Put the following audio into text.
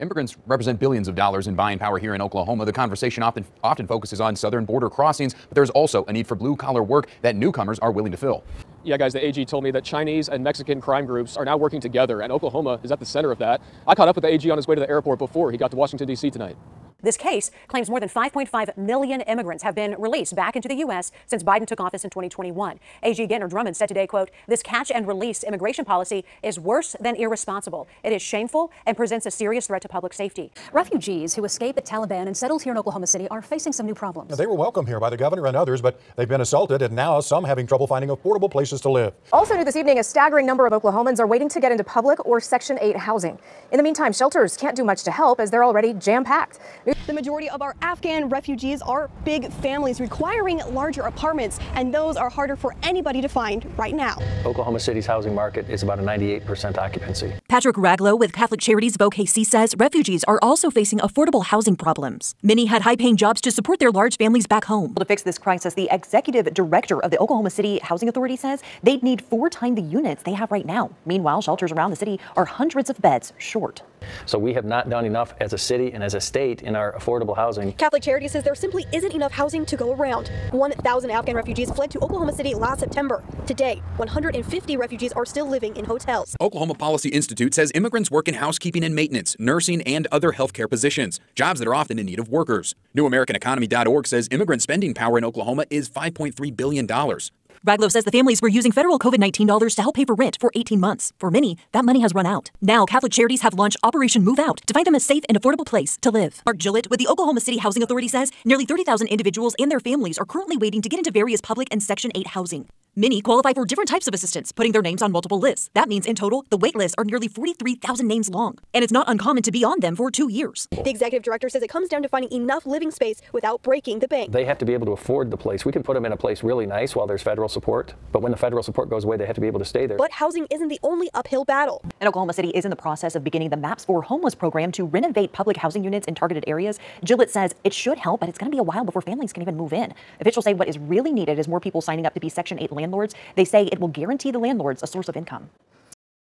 Immigrants represent billions of dollars in buying power here in Oklahoma. The conversation often focuses on southern border crossings, but there's also a need for blue-collar work that newcomers are willing to fill. Yeah, guys, the AG told me that Chinese and Mexican crime groups are now working together, and Oklahoma is at the center of that. I caught up with the AG on his way to the airport before he got to Washington, D.C. tonight. This case claims more than 5.5 million immigrants have been released back into the U.S. since Biden took office in 2021. AG Gentner Drummond said today, quote, "This catch and release immigration policy is worse than irresponsible. It is shameful and presents a serious threat to public safety." Refugees who escaped the Taliban and settled here in Oklahoma City are facing some new problems. They were welcome here by the governor and others, but they've been assaulted, and now some having trouble finding affordable places to live. Also new this evening, a staggering number of Oklahomans are waiting to get into public or Section 8 housing. In the meantime, shelters can't do much to help as they're already jam-packed. The majority of our Afghan refugees are big families requiring larger apartments, and those are harder for anybody to find right now. Oklahoma City's housing market is about a 98% occupancy. Patrick Raglow with Catholic Charities of OKC says refugees are also facing affordable housing problems. Many had high-paying jobs to support their large families back home. To fix this crisis, the executive director of the Oklahoma City Housing Authority says they'd need 4 times the units they have right now. Meanwhile, shelters around the city are hundreds of beds short. So we have not done enough as a city and as a state in our affordable housing. Catholic Charities says there simply isn't enough housing to go around. 1,000 Afghan refugees fled to Oklahoma City last September. Today, 150 refugees are still living in hotels. Oklahoma Policy Institute says immigrants work in housekeeping and maintenance, nursing, and other healthcare positions, jobs that are often in need of workers. NewAmericanEconomy.org says immigrant spending power in Oklahoma is $5.3 billion. Raglow says the families were using federal COVID-19 dollars to help pay for rent for 18 months. For many, that money has run out. Now, Catholic Charities have launched Operation Move Out to find them a safe and affordable place to live. Mark Gillett with the Oklahoma City Housing Authority says nearly 30,000 individuals and their families are currently waiting to get into various public and Section 8 housing. Many qualify for different types of assistance, putting their names on multiple lists. That means in total, the wait lists are nearly 43,000 names long. And it's not uncommon to be on them for 2 years. The executive director says it comes down to finding enough living space without breaking the bank. They have to be able to afford the place. We can put them in a place really nice while there's federal support, but when the federal support goes away, they have to be able to stay there. But housing isn't the only uphill battle. And Oklahoma City is in the process of beginning the Maps for Homeless program to renovate public housing units in targeted areas. Gillett says it should help, but it's going to be a while before families can even move in. Officials say what is really needed is more people signing up to be Section 8 landlords. They say it will guarantee the landlords a source of income.